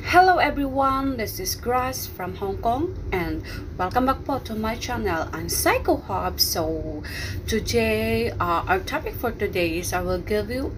Hello everyone, this is Grace from Hong Kong and welcome back po to my channel. I'm Psycho Hub. So today our topic for today is I will give you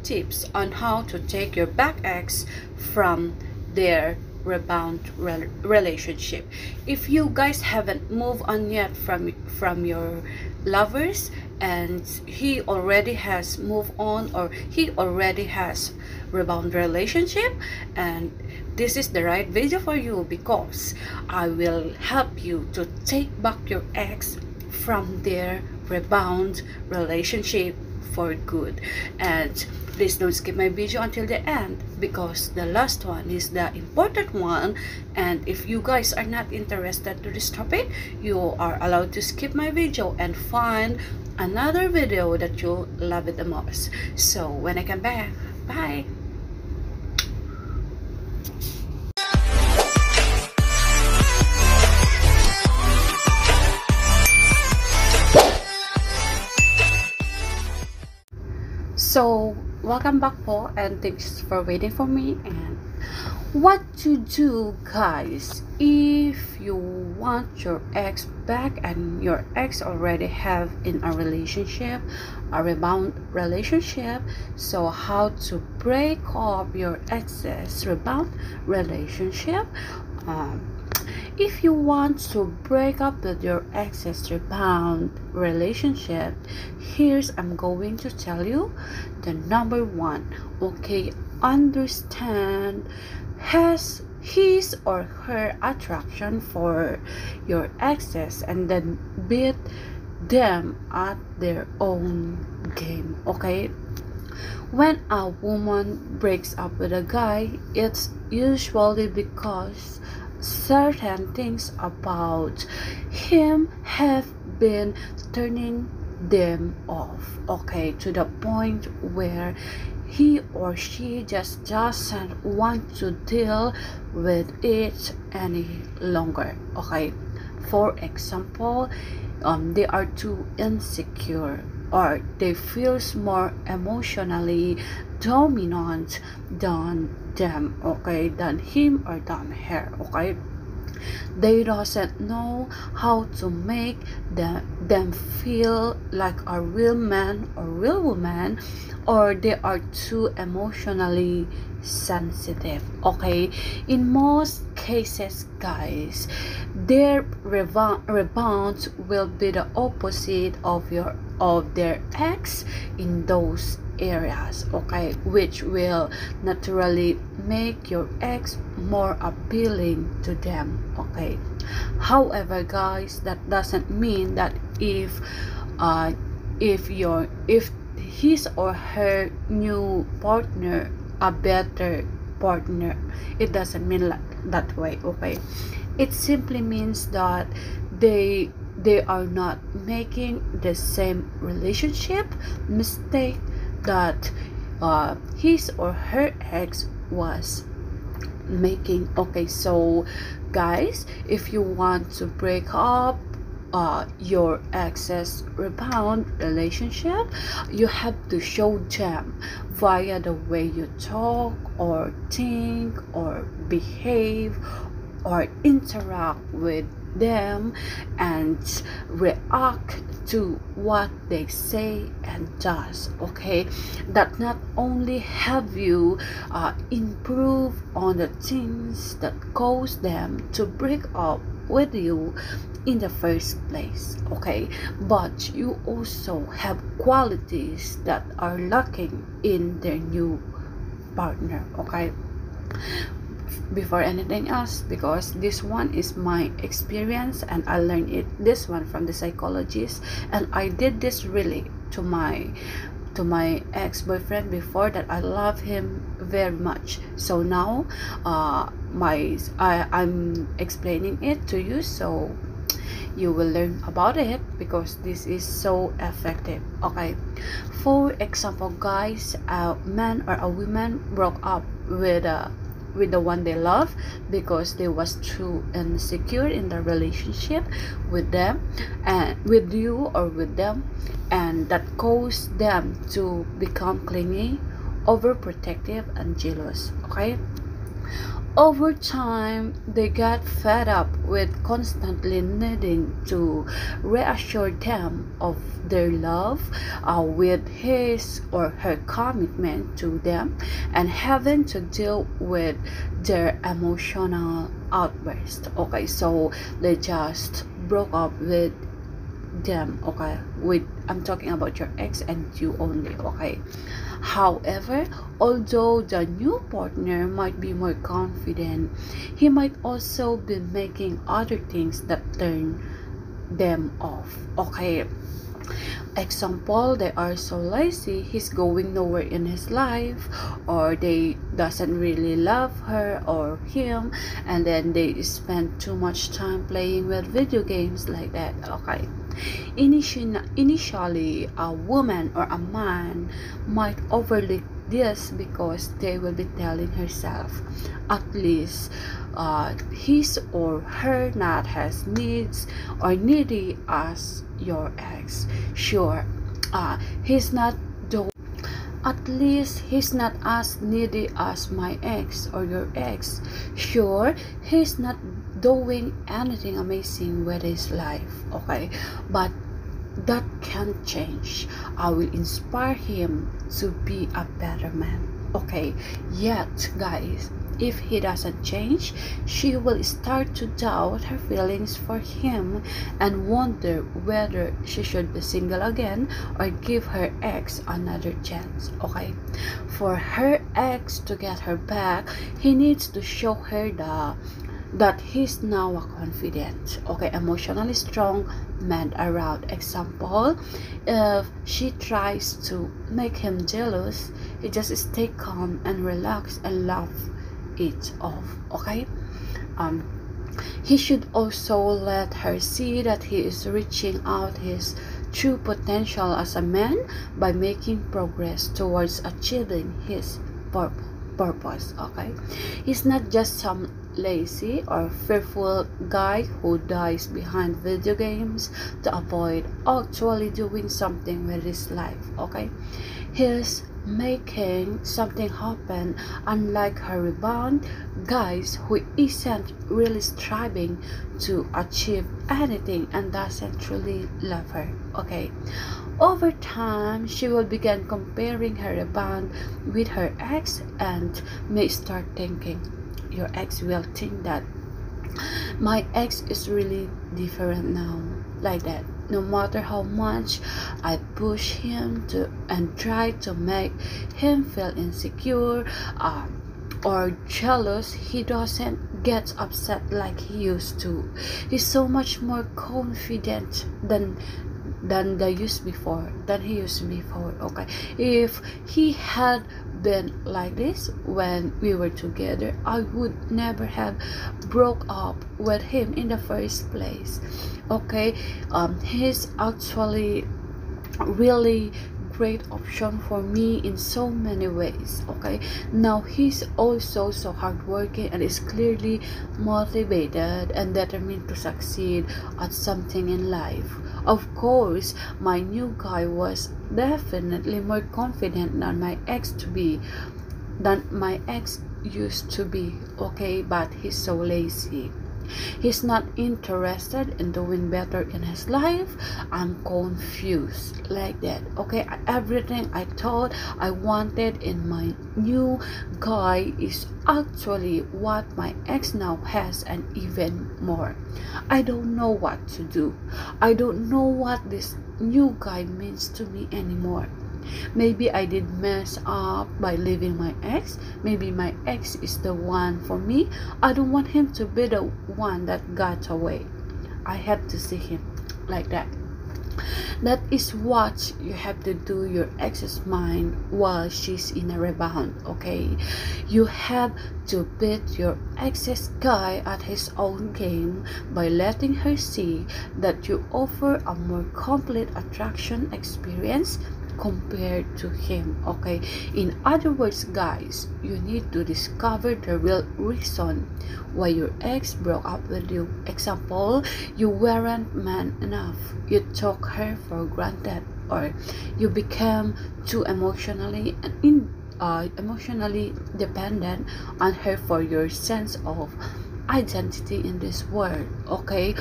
tips on how to take your back ex from their rebound relationship. If you guys haven't moved on yet from your lovers and he already has moved on or he already has rebound relationship, and this is the right video for you because I will help you to take back your ex from their rebound relationship for good. And please don't skip my video until the end because the last one is the important one, and if you guys are not interested to this topic, you are allowed to skip my video and find another video that you love it the most. So when I come back, bye. So welcome back po, and thanks for waiting for me. And what to do, guys, if you want your ex back and your ex already have in a relationship, a rebound relationship. So how to break up your ex's rebound relationship. If you want to break up with your ex's rebound relationship, I'm going to tell you the number one. Okay, understand his or her attraction for your exes and then beat them at their own game. Okay, when a woman breaks up with a guy, it's usually because certain things about him have been turning them off, okay, to the point where he or she just doesn't want to deal with it any longer. Okay, for example, they are too insecure or they feel more emotionally dominant than them, okay, than him or than her. Okay, they doesn't know how to make them feel like a real man or real woman, or they are too emotionally sensitive. Okay, in most cases, guys, their rebound will be the opposite of their ex in those areas, okay, which will naturally make your ex more appealing to them. Okay, however, guys, that doesn't mean that if his or her new partner a better partner, it doesn't mean that way. Okay, it simply means that they are not making the same relationship mistake that his or her ex was making. Okay, so guys, if you want to break up your ex's rebound relationship, you have to show them via the way you talk or think or behave or interact with them and react to what they say and does. Okay, that not only help you improve on the things that cause them to break up with you in the first place, okay, but you also have qualities that are lacking in their new partner. Okay, before anything else, because this one is my experience and I learned this one from the psychologist, and I did this really to my ex-boyfriend before, that I love him very much. So now I'm explaining it to you so you will learn about it because this is so effective. Okay, for example, guys, a man or a woman broke up with the one they love because they was too insecure in the relationship with them and with you or with them, and that caused them to become clingy overprotective and jealous. Okay, over time, they got fed up with constantly needing to reassure them of their love, with his or her commitment to them, and having to deal with their emotional outburst. Okay, so they just broke up with them. Okay, with I'm talking about your ex and you only. Okay, however, although the new partner might be more confident, he might also be making other things that turn them off. Okay, example, they are so lazy, he's going nowhere in his life, or they doesn't really love her or him, and then they spend too much time playing with video games like that. Okay, initially a woman or a man might overlook this because they will be telling herself, at least his or her not as needs or needy as your ex. Sure, he's not the at least he's not as needy as my ex or your ex. Sure, he's not doing anything amazing with his life. Okay, but that can change. I will inspire him to be a better man. Okay, yet guys, if he doesn't change, she will start to doubt her feelings for him and wonder whether she should be single again or give her ex another chance. Okay, for her ex to get her back, he needs to show her that he's now a confident, okay, emotionally strong man around. Example, if she tries to make him jealous, he just stay calm and relax and laugh it off. Okay, he should also let her see that he is reaching out his true potential as a man by making progress towards achieving his purpose. Okay, he's not just some lazy or fearful guy who dies behind video games to avoid actually doing something with his life. Okay, he's making something happen, unlike her rebound guys who isn't really striving to achieve anything and doesn't truly love her. Okay, over time she will begin comparing her rebound with her ex and may start thinking, your ex will think that my ex is really different now, like that. No matter how much I push him to and try to make him feel insecure or jealous, he doesn't get upset like he used to. He's so much more confident than he used before. Okay, if he had been like this when we were together, I would never have broke up with him in the first place. Okay, he's actually really great option for me in so many ways. Okay, now he's also so hardworking and is clearly motivated and determined to succeed at something in life. Of course, my new guy was definitely more confident than my ex used to be. Okay, but he's so lazy. He's not interested in doing better in his life. I'm confused, like that. Okay, everything I thought I wanted in my new guy is actually what my ex now has, and even more. I don't know what to do. I don't know what this new guy means to me anymore. Maybe I did mess up by leaving my ex. Maybe my ex is the one for me. I don't want him to be the one that got away. I have to see him, like that. That is what you have to do your ex's mind while she's in a rebound. Okay, you have to beat your ex's guy at his own game by letting her see that you offer a more complete attraction experience compared to him. Okay, in other words guys, you need to discover the real reason why your ex broke up with you. Example, you weren't man enough, you took her for granted, or you became too emotionally emotionally dependent on her for your sense of identity in this world, okay?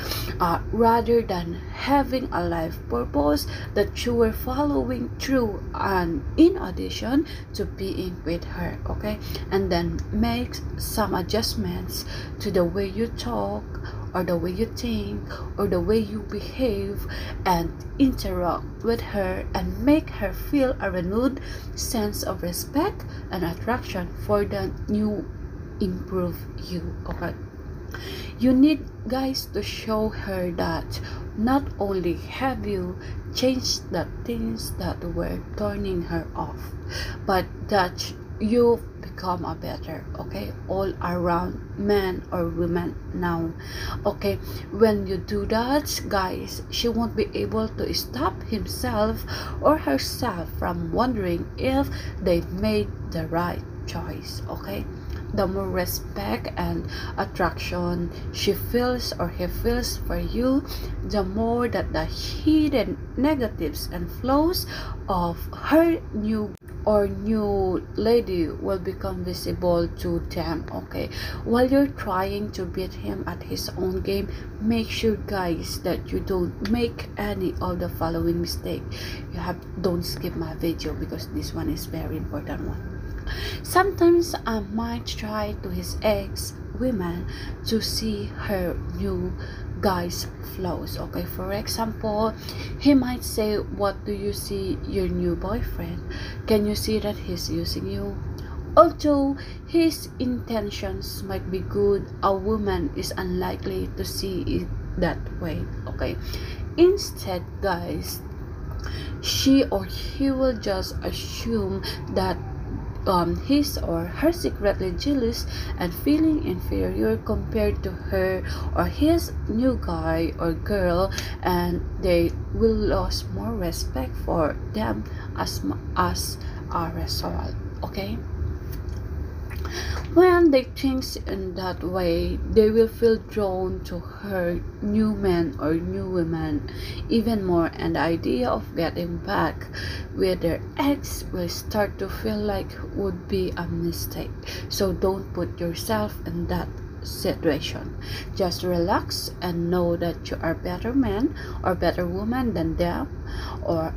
Rather than having a life purpose that you were following through, and in addition to being with her, okay? And then make some adjustments to the way you talk, or the way you think, or the way you behave and interact with her, and make her feel a renewed sense of respect and attraction for the new improve you, okay? You need, guys, to show her that not only have you changed the things that were turning her off, but that you become a better, okay, all around man or woman now, okay? When you do that, guys, she won't be able to stop himself or herself from wondering if they made the right choice, okay? The more respect and attraction she feels or he feels for you, the more that the hidden negatives and flaws of her new lady will become visible to them, okay? While you're trying to beat him at his own game, make sure, guys, that you don't make any of the following mistake. Don't skip my video, because this one is very important one. Sometimes I might try to his ex-women to see her new guy's flaws, okay? For example, he might say, what do you see your new boyfriend? Can you see that he's using you? Although his intentions might be good, a woman is unlikely to see it that way, okay? Instead, guys, she or he will just assume that his or her secretly jealous and feeling inferior compared to her or his new guy or girl, and they will lose more respect for them as a result, okay? When they think in that way, they will feel drawn to her new men or new women even more, and the idea of getting back with their ex will start to feel like would be a mistake. So don't put yourself in that situation. Just relax and know that you are better man or better woman than them,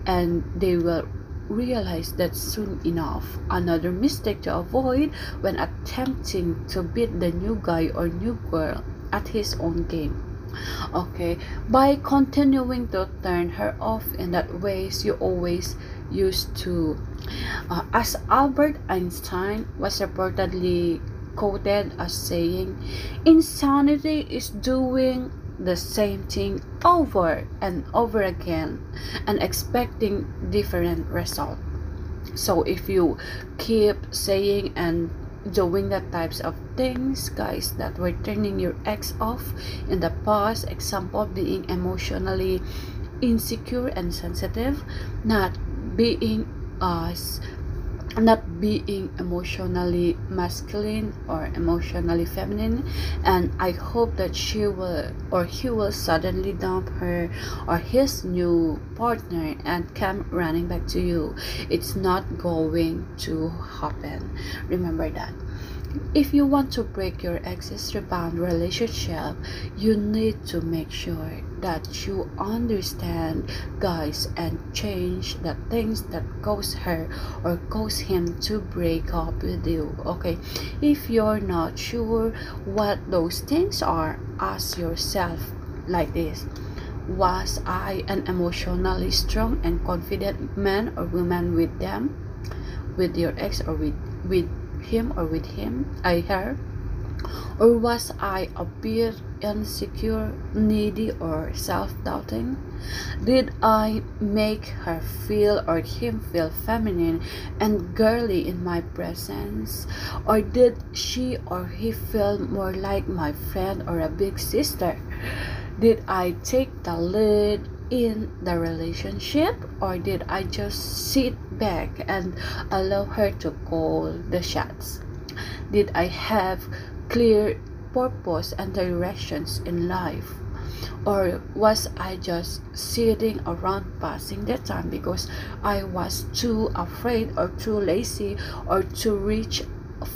and they will realize that soon enough. Another mistake to avoid when attempting to beat the new guy or new girl at his own game, okay? By continuing to turn her off in that ways you always used to. As Albert Einstein was reportedly quoted as saying, insanity is doing the same thing over and over again and expecting different results. So if you keep saying and doing the types of things, guys, that were turning your ex off in the past, example being emotionally insecure and sensitive, not being emotionally masculine or emotionally feminine, and I hope that she will or he will suddenly dump her or his new partner and come running back to you. It's not going to happen. Remember that. If you want to break your ex's rebound relationship, you need to make sure that you understand, guys, and change the things that cause her or cause him to break up with you, okay? If you're not sure what those things are, ask yourself like this: was I an emotionally strong and confident man or woman with them, with your ex, or with him or with her? Or was I a bit insecure, needy, or self-doubting? Did I make her feel or him feel feminine and girly in my presence? Or did she or he feel more like my friend or a big sister? Did I take the lead in the relationship, or did I just sit back and allow her to call the shots? Did I have clear purpose and directions in life? Or was I just sitting around passing the time because I was too afraid or too lazy or too rich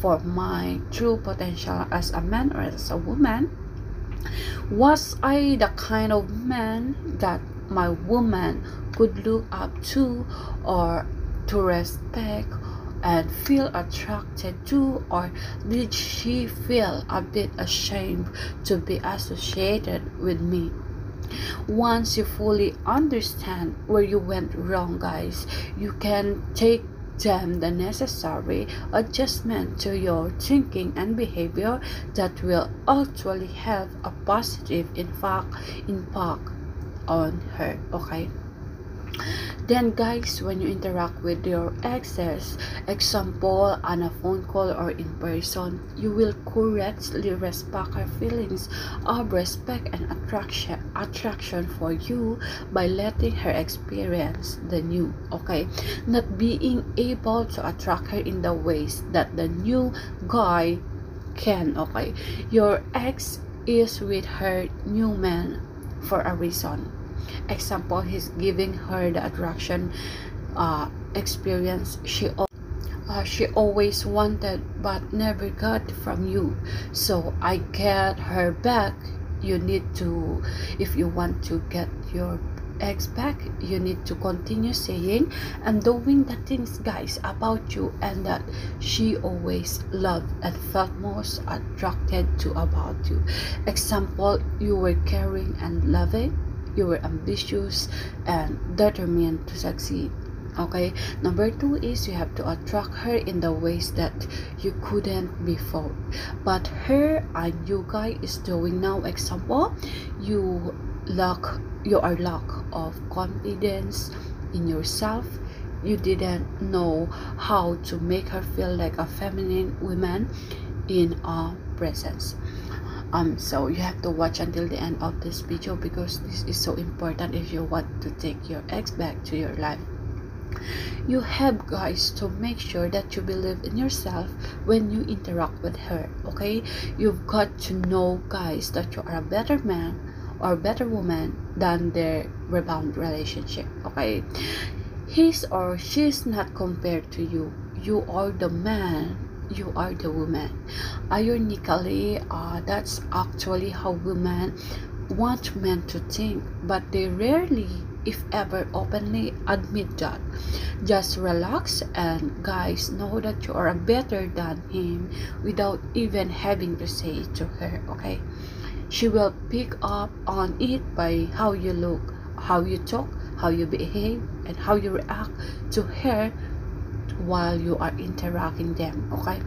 for my true potential as a man or as a woman? Was I the kind of man that my woman could look up to or to respect and feel attracted to, or did she feel a bit ashamed to be associated with me? Once you fully understand where you went wrong, guys, you can take them the necessary adjustment to your thinking and behavior that will actually have a positive impact on her. Okay, then guys, when you interact with your exes, example on a phone call or in person, you will correctly respect her feelings of respect and attraction for you by letting her experience the new. Okay, not being able to attract her in the ways that the new guy can. Okay, your ex is with her new man for a reason. Example, he's giving her the attraction experience she always wanted but never got from you. So I get her back. You need to, if you want to get your ex back, you need to continue saying and doing the things, guys, about you and that she always loved and felt most attracted to about you. Example, you were caring and loving, you were ambitious and determined to succeed. Okay, number 2 is you have to attract her in the ways that you couldn't before, but her and you guy is doing now. Example, you are lack of confidence in yourself. You didn't know how to make her feel like a feminine woman in a presence. So you have to watch until the end of this video because this is so important if you want to take your ex back to your life. You have, guys, to make sure that you believe in yourself when you interact with her. Okay, you've got to know, guys, that you are a better man or better woman than their rebound relationship. Okay, his or she's not compared to you. You are the man, you are the woman. Ironically, that's actually how women want men to think, but they rarely, if ever, openly admit that. Just relax and, guys, know that you are better than him without even having to say it to her. Okay, she will pick up on it by how you look, how you talk, how you behave, and how you react to her while you are interacting them. Okay,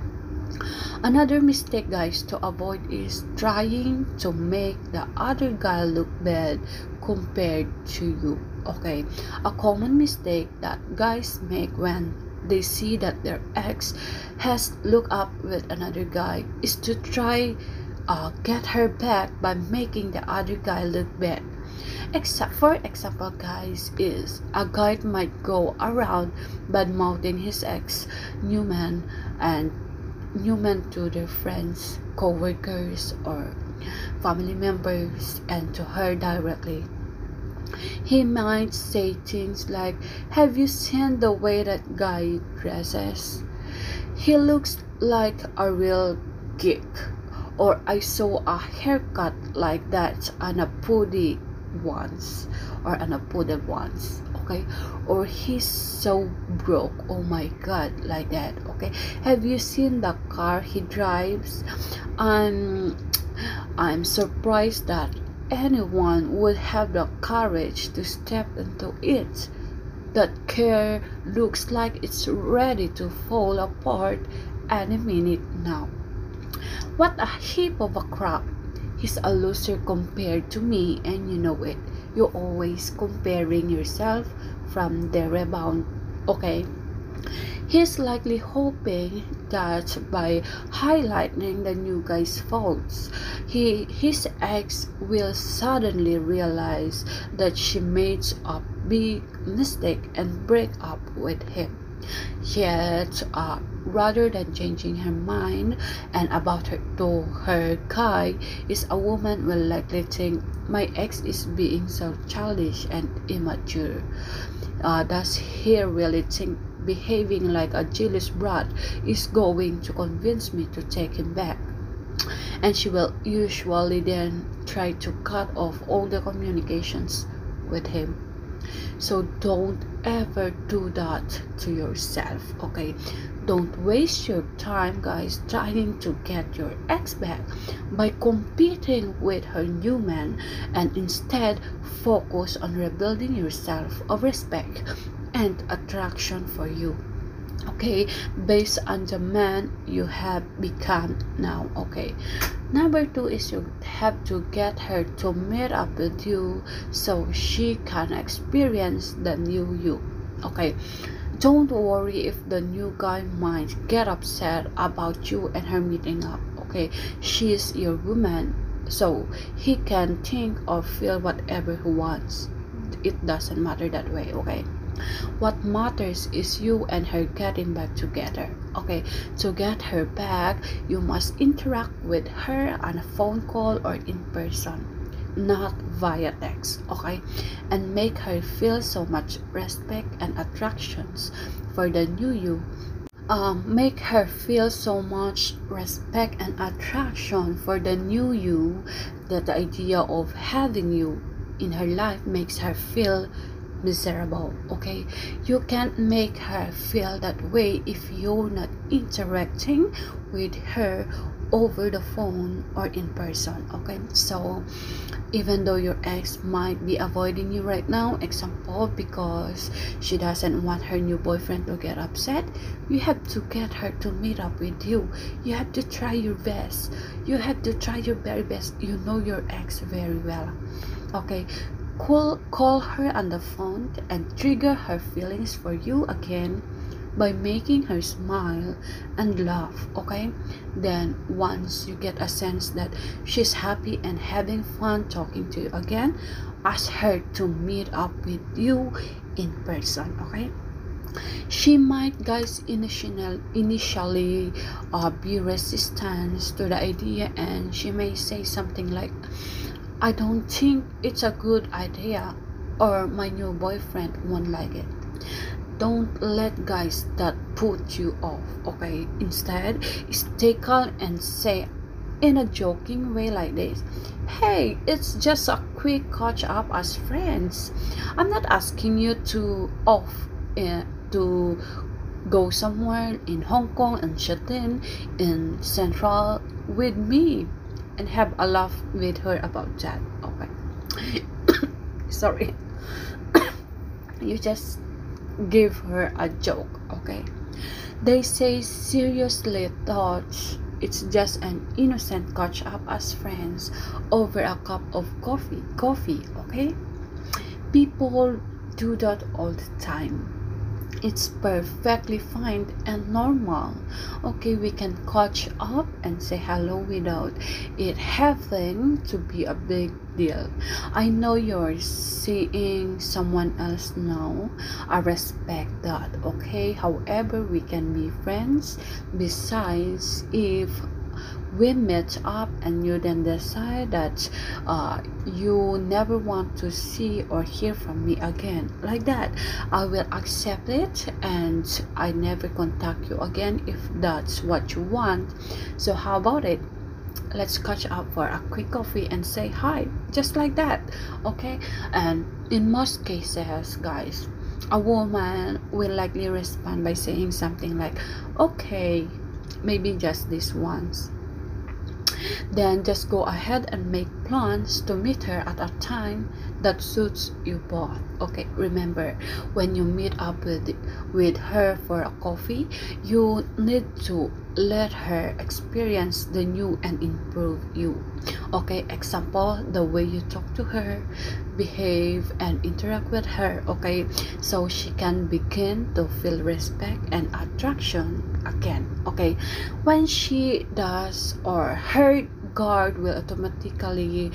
another mistake, guys, to avoid is trying to make the other guy look bad compared to you. Okay, a common mistake that guys make when they see that their ex has looked up with another guy is to try get her back by making the other guy look bad. For example, guys, is a guy might go around bad mouthing his ex new man to their friends, co-workers, or family members, and to her directly. He might say things like, have you seen the way that guy dresses? He looks like a real geek. Or I saw a haircut like that on a poodle once. Okay, or he's so broke, oh my god, like that. Okay, have you seen the car he drives? I'm surprised that anyone would have the courage to step into it. That car looks like it's ready to fall apart any minute now. What a heap of a crap. He's a loser compared to me, and you know it. You're always comparing yourself from the rebound. Okay, he's likely hoping that by highlighting the new guy's faults, his ex will suddenly realize that she made a big mistake and break up with him. Yet, rather than changing her mind and about her to her guy, is a woman will likely think my ex is being so childish and immature. Does he really think behaving like a jealous brat is going to convince me to take him back? And she will usually then try to cut off all the communications with him. So don't ever do that to yourself, okay? Don't waste your time, guys, trying to get your ex back by competing with her new man, and instead focus on rebuilding yourself of respect and attraction for you, okay, based on the man you have become now, okay? Number 2 is you have to get her to meet up with you so she can experience the new you, okay? Don't worry if the new guy might get upset about you and her meeting up, okay? She's your woman, so he can think or feel whatever he wants. It doesn't matter that way, okay? What matters is you and her getting back together, okay? To get her back, you must interact with her on a phone call or in person, not via text, okay? And make her feel so much respect and attractions for the new you. Make her feel so much respect and attraction for the new you that the idea of having you in her life makes her feel miserable, okay? You can't make her feel that way if you're not interacting with her over the phone or in person, okay? So even though your ex might be avoiding you right now, example, because she doesn't want her new boyfriend to get upset, you have to get her to meet up with you. You have to try your best. You have to try your very best. You know your ex very well, okay? Call her on the phone and trigger her feelings for you again by making her smile and laugh, okay? Then once you get a sense that she's happy and having fun talking to you again, ask her to meet up with you in person, okay? She might, guys, initially be resistant to the idea, and she may say something like, I don't think it's a good idea, or my new boyfriend won't like it. Don't let guys that put you off, okay? Instead, stay calm and say in a joking way like this, hey, it's just a quick catch up as friends. I'm not asking you to to go somewhere in Hong Kong and Shenzhen in Central with me and have a laugh with her about that, okay? Sorry. You just give her a joke, okay? They say seriously thought it's just an innocent catch up as friends over a cup of coffee, okay? People do that all the time. It's perfectly fine and normal, okay? We can catch up and say hello without it having to be a big deal. I know you're seeing someone else now. I respect that, okay? However, we can be friends. Besides, if we meet up and you then decide that you never want to see or hear from me again like that, I will accept it and I never contact you again if that's what you want. So how about it? Let's catch up for a quick coffee and say hi, just like that, okay? And in most cases, guys, a woman will likely respond by saying something like, okay, maybe just this once. Then just go ahead and make plans to meet her at a time that suits you both, okay? Remember, when you meet up with her for a coffee, you need to let her experience the new and improve you, okay? Example, the way you talk to her, behave and interact with her, okay? So she can begin to feel respect and attraction again, okay? When she does, or her guard will automatically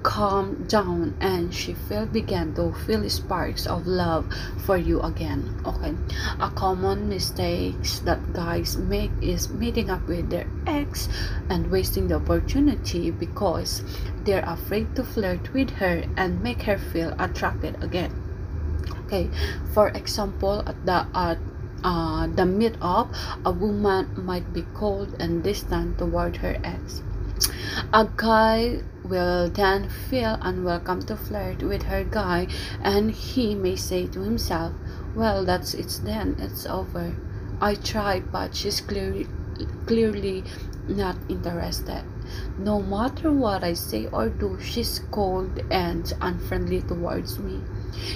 calm down and she began to feel sparks of love for you again. Okay, a common mistakes that guys make is meeting up with their ex and wasting the opportunity because they're afraid to flirt with her and make her feel attracted again. Okay, for example, at the meet-up, a woman might be cold and distant toward her ex. A guy will then feel unwelcome to flirt with her guy, and he may say to himself, well, that's it then, it's over. I tried, but she's clearly not interested. No matter what I say or do, she's cold and unfriendly towards me.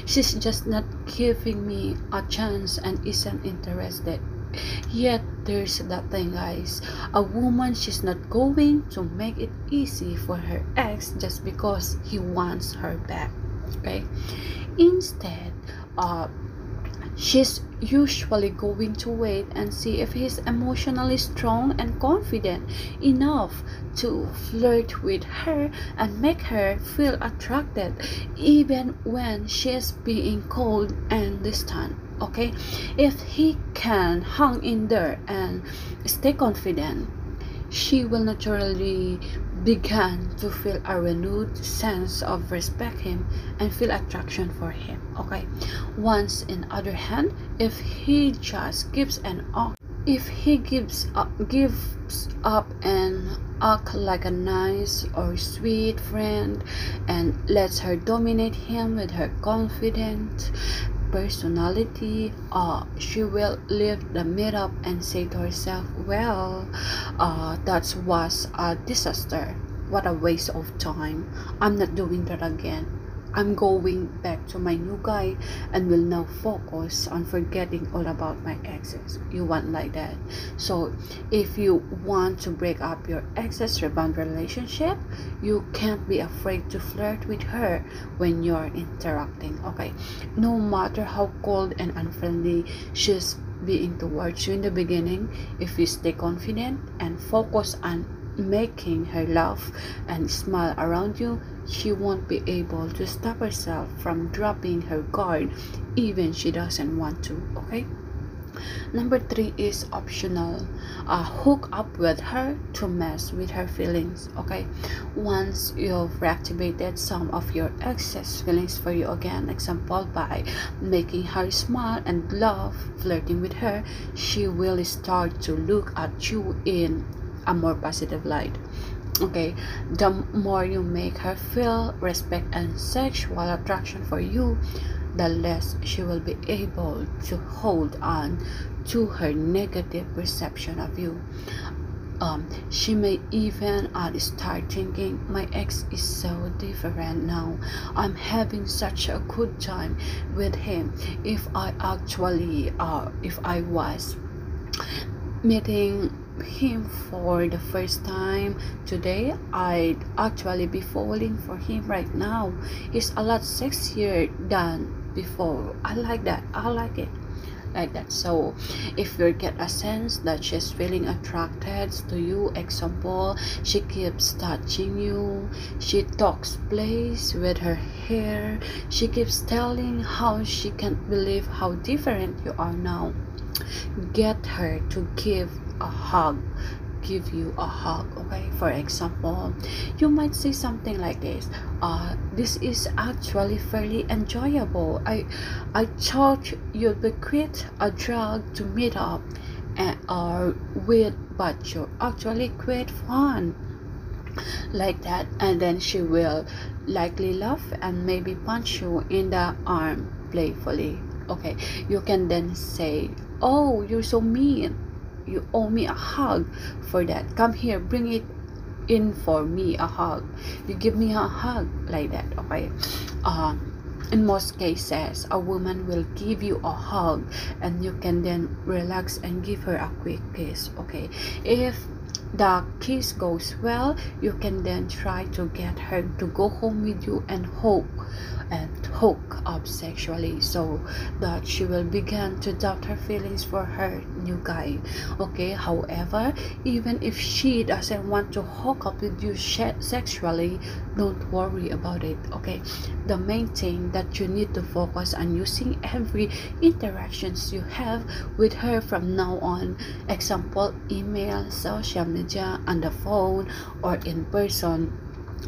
She's just not giving me a chance and isn't interested. Yet there's that thing, guys. A woman, she's not going to make it easy for her ex just because he wants her back. Okay? Instead, she's usually going to wait and see if he's emotionally strong and confident enough to flirt with her and make her feel attracted even when she's being cold and distant. Okay, if he can hang in there and stay confident, she will naturally begin to feel a renewed sense of respect him and feel attraction for him. Okay, once in other hand, if he just gives up and act like a nice or sweet friend and lets her dominate him with her confident personality, she will leave the meetup and say to herself, well, that was a disaster, what a waste of time, I'm not doing that again. I'm going back to my new guy and will now focus on forgetting all about my exes. You want like that? So if you want to break up your ex's rebound relationship, you can't be afraid to flirt with her when you're interacting. Okay, no matter how cold and unfriendly she's being towards you in the beginning, if you stay confident and focus on making her laugh and smile around you, she won't be able to stop herself from dropping her guard even she doesn't want to. Okay, number 3 is optional. Hook up with her to mess with her feelings. Okay, once you've reactivated some of your ex's feelings for you again, example by making her smile and laugh, flirting with her, she will start to look at you in a more positive light. Okay, the more you make her feel respect and sexual attraction for you, the less she will be able to hold on to her negative perception of you. She may even start thinking, my ex is so different now, I'm having such a good time with him. If I was meeting him for the first time today, I'd actually be falling for him right now. He's a lot sexier than before. I like that. I like it like that. So if you get a sense that she's feeling attracted to you, example, she keeps touching you, she talks plays with her hair, she keeps telling how she can't believe how different you are now, get her to give you a hug. Okay, for example, you might say something like this: this is actually fairly enjoyable. I thought you'd be quite a drag to meet up or with, but you're actually quite fun, like that. And then she will likely laugh and maybe punch you in the arm playfully. Okay, you can then say, oh, you're so mean, you owe me a hug for that, come here, bring it in for me, a hug, you give me a hug, like that. Okay, in most cases a woman will give you a hug and you can then relax and give her a quick kiss. Okay, if the kiss goes well, you can then try to get her to go home with you and hook up sexually, so that she will begin to doubt her feelings for her new guy. Okay, however, even if she doesn't want to hook up with you sexually, don't worry about it. Okay, the main thing that you need to focus on using every interactions you have with her from now on, example email, social media, on the phone, or in person,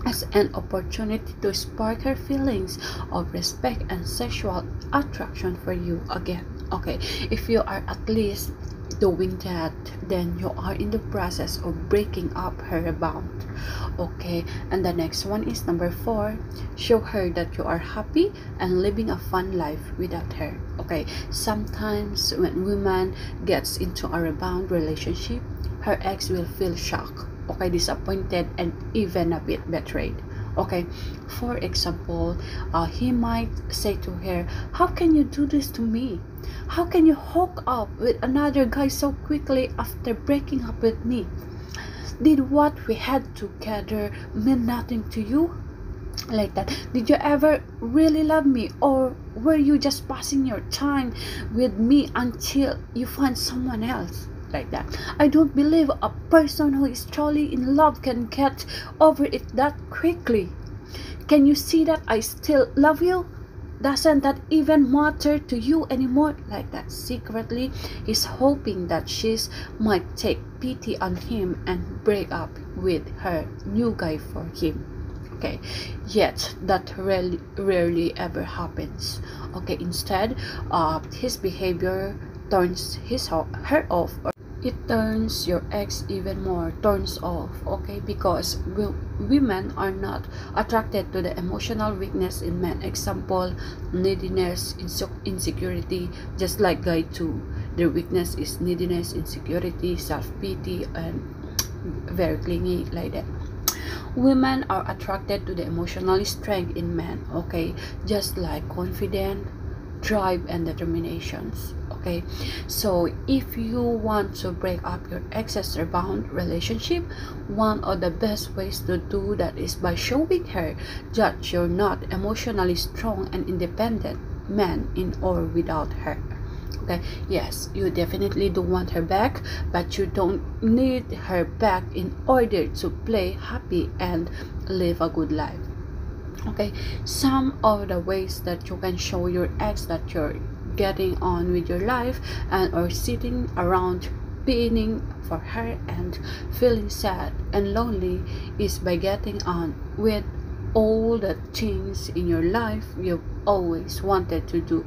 as an opportunity to spark her feelings of respect and sexual attraction for you again. Okay, if you are at least doing that, then you are in the process of breaking up her rebound. Okay, and the next one is number 4. Show her that you are happy and living a fun life without her. Okay, sometimes when woman gets into a rebound relationship, her ex will feel shocked, okay, disappointed, and even a bit betrayed. Okay, for example, he might say to her, how can you do this to me? How can you hook up with another guy so quickly after breaking up with me? Did what we had together mean nothing to you? Like that. Did you ever really love me, or were you just passing your time with me until you find someone else? Like that. I don't believe a person who is truly in love can get over it that quickly. Can you see that I still love you? Doesn't that even matter to you anymore? Like that. Secretly, he's hoping that she might take pity on him and break up with her new guy for him. Okay, yet that rarely ever happens. Okay, instead, his behavior turns her off, or it turns your ex even more turns off. Okay, because women are not attracted to the emotional weakness in men. Example, neediness, insecurity, just like guy too. Their weakness is neediness, insecurity, self-pity, and very clingy, like that. Women are attracted to the emotional strength in men. Okay, just like confidence, drive, and determinations. Okay, so if you want to break up your ex's rebound relationship, one of the best ways to do that is by showing her that you're not emotionally strong and independent man in or without her. Okay, yes, you definitely do want her back, but you don't need her back in order to play happy and live a good life. Okay, some of the ways that you can show your ex that you're getting on with your life and or sitting around pining for her and feeling sad and lonely is by getting on with all the things in your life you've always wanted to do.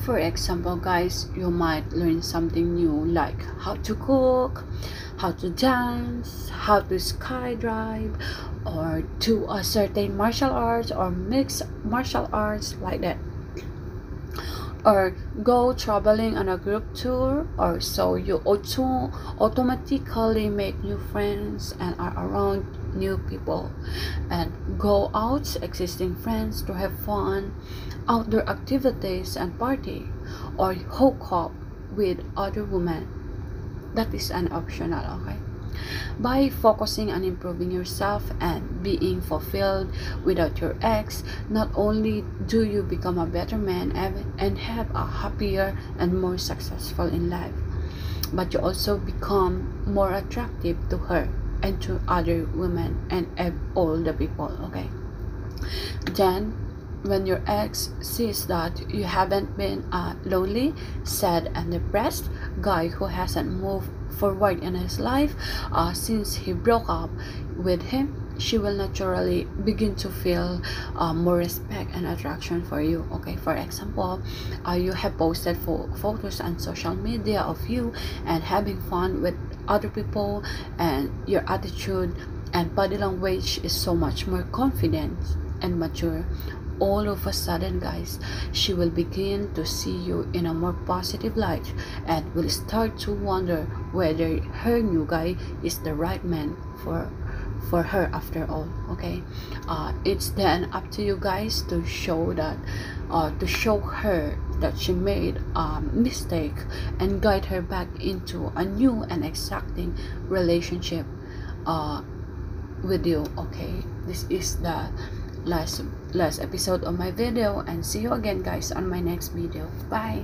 For example, guys, you might learn something new like how to cook, how to dance, how to skydive, or do a certain martial arts or mixed martial arts, like that. Or go traveling on a group tour, or so you automatically make new friends and are around new people, and go out existing friends to have fun, outdoor activities and party, or hook up with other women. That is an optional. Okay, by focusing on improving yourself and being fulfilled without your ex, not only do you become a better man and have a happier and more successful in life, but you also become more attractive to her and to other women and all the people. Okay, then when your ex sees that you haven't been a lonely, sad, and depressed guy who hasn't moved forward in his life since he broke up with him, she will naturally begin to feel more respect and attraction for you. Okay, for example, you have posted photos on social media of you and having fun with other people, and your attitude and body language is so much more confident and mature. All of a sudden, guys, she will begin to see you in a more positive light and will start to wonder whether her new guy is the right man for her after all. Okay, it's then up to you guys to show her that she made a mistake and guide her back into a new and exacting relationship with you. Okay, this is the last episode of my video, and see you again, guys, on my next video. Bye.